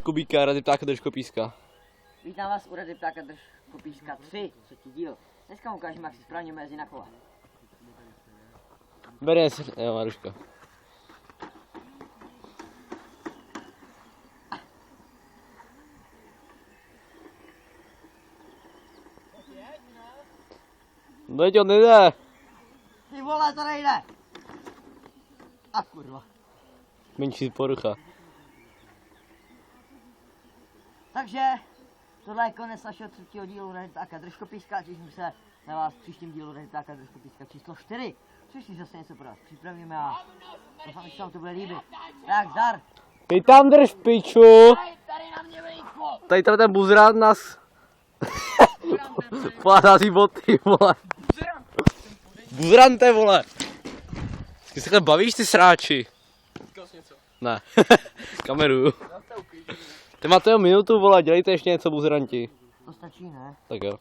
Kubíka, Rady ptáka držkopíska. Vítám vás u Rady ptáka držkopíska 3, třetí díl. Dneska ukážeme, jak si správně mezi na kole. Bere si, jo, Maruška. Veď on nejde. Ty vole, to nejde! A kurva. Menší porucha. Takže tohle je konec našeho třetího dílu Rady ptáka držkopíska. Těším se na vás v příštím dílu Rady ptáka držkopíska číslo 4. Přišli zase něco pro vás připravíme a doufám, že se vám to bude líbit. Tak, zdar! Ty tam drž, piču. Tady na mě vejko! Tady ten buzrát nás pádá ty boty, vole. Buzrante, vole. Ty se takhle bavíš, ty sráči? Říkal jsi něco? Ne, kameruju. Ty máte jo minutu, vole, dělejte ještě něco, buzranti. To stačí, ne? Tak jo.